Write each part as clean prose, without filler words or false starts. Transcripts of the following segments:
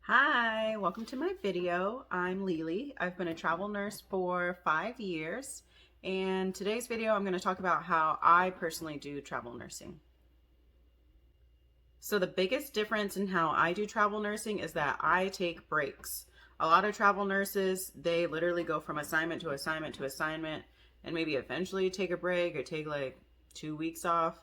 Hi, welcome to my video. I'm Lily. I've been a travel nurse for 5 years, and today's video I'm going to talk about how I personally do travel nursing. So the biggest difference in how I do travel nursing is that I take breaks. A lot of travel nurses, they literally go from assignment to assignment to assignment and maybe eventually take a break or take like 2 weeks off.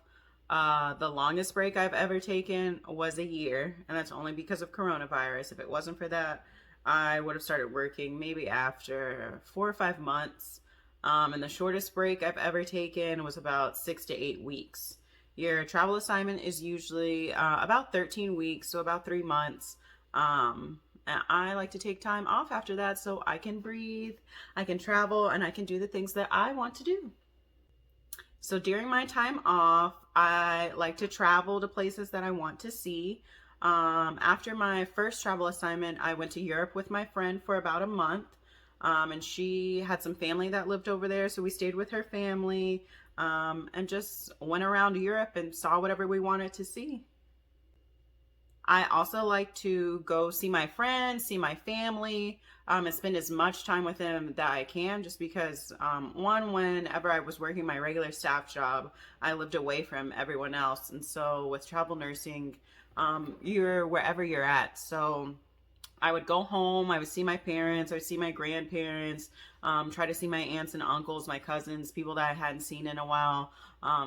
The longest break I've ever taken was a year, and that's only because of coronavirus. If it wasn't for that, I would have started working maybe after 4 or 5 months. And the shortest break I've ever taken was about 6 to 8 weeks. Your travel assignment is usually about 13 weeks, so about 3 months. And I like to take time off after that so I can breathe, I can travel, and I can do the things that I want to do. So during my time off, I like to travel to places that I want to see. After my first travel assignment, I went to Europe with my friend for about a month. And she had some family that lived over there, so we stayed with her family and just went around Europe and saw whatever we wanted to see. I also like to go see my friends, see my family, and spend as much time with them that I can, just because, whenever I was working my regular staff job, I lived away from everyone else. And so with travel nursing, you're wherever you're at. So I would go home, I would see my parents, I would see my grandparents, try to see my aunts and uncles, my cousins, people that I hadn't seen in a while,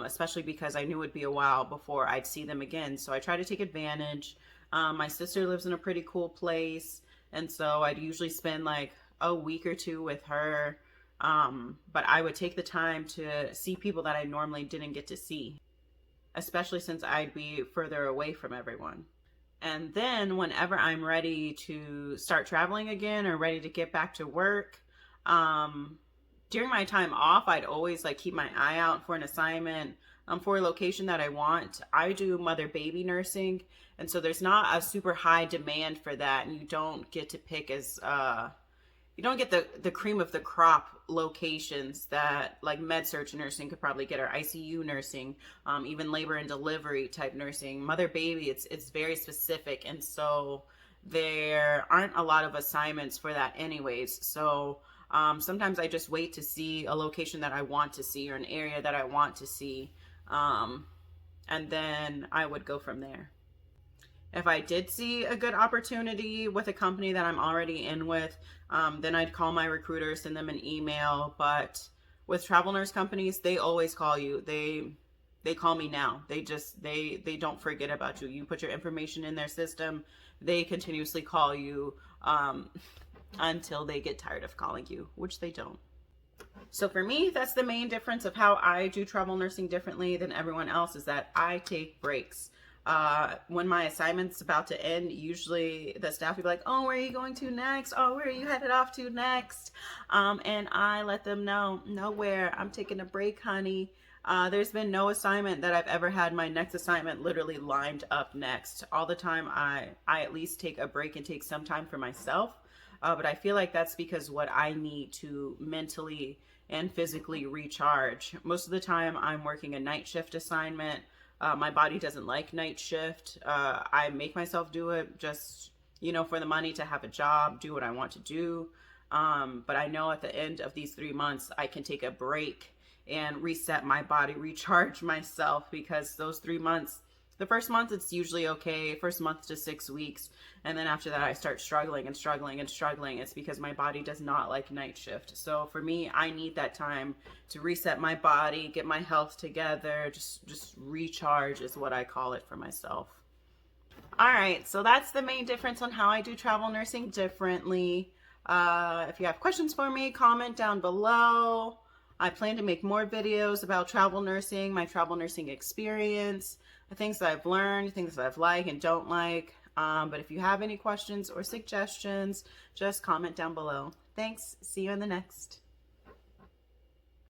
especially because I knew it would be a while before I'd see them again. So I try to take advantage. My sister lives in a pretty cool place, and so I'd usually spend like a week or two with her. But I would take the time to see people that I normally didn't get to see, especially since I'd be further away from everyone. And then whenever I'm ready to start traveling again or ready to get back to work, during my time off, I'd always like keep my eye out for an assignment for a location that I want. I do mother baby nursing, and so there's not a super high demand for that, and you don't get to pick as you don't get the cream of the crop locations that like med surg nursing could probably get, or ICU nursing, even labor and delivery type nursing. Mother baby, it's very specific, and so there aren't a lot of assignments for that anyways. So sometimes I just wait to see a location that I want to see or an area that I want to see, and then I would go from there. If I did see a good opportunity with a company that I'm already in with, then I'd call my recruiter, send them an email. But with travel nurse companies, they always call you. They call me now. They don't forget about you. You put your information in their system, they continuously call you until they get tired of calling you, which they don't. So for me, that's the main difference of how I do travel nursing differently than everyone else, is that I take breaks. When my assignment's about to end, usually the staff will be like, oh, where are you going to next? Oh, where are you headed off to next? And I let them know, nowhere, I'm taking a break, honey. There's been no assignment that I've ever had my next assignment literally lined up next. All the time I at least take a break and take some time for myself. But I feel like that's because what I need to mentally and physically recharge. Most of the time I'm working a night shift assignment. My body doesn't like night shift. I make myself do it just, for the money, to have a job, do what I want to do. But I know at the end of these 3 months, I can take a break and reset my body, recharge myself, because those 3 months, the first month, it's usually okay, first month to 6 weeks. And then after that, I start struggling and struggling and struggling. It's because my body does not like night shift. So for me, I need that time to reset my body, get my health together, just recharge is what I call it for myself. All right, so that's the main difference on how I do travel nursing differently. If you have questions for me, comment down below. I plan to make more videos about travel nursing, my travel nursing experience, the things that I've learned, things that I've liked and don't like. But if you have any questions or suggestions, just comment down below. Thanks. See you in the next.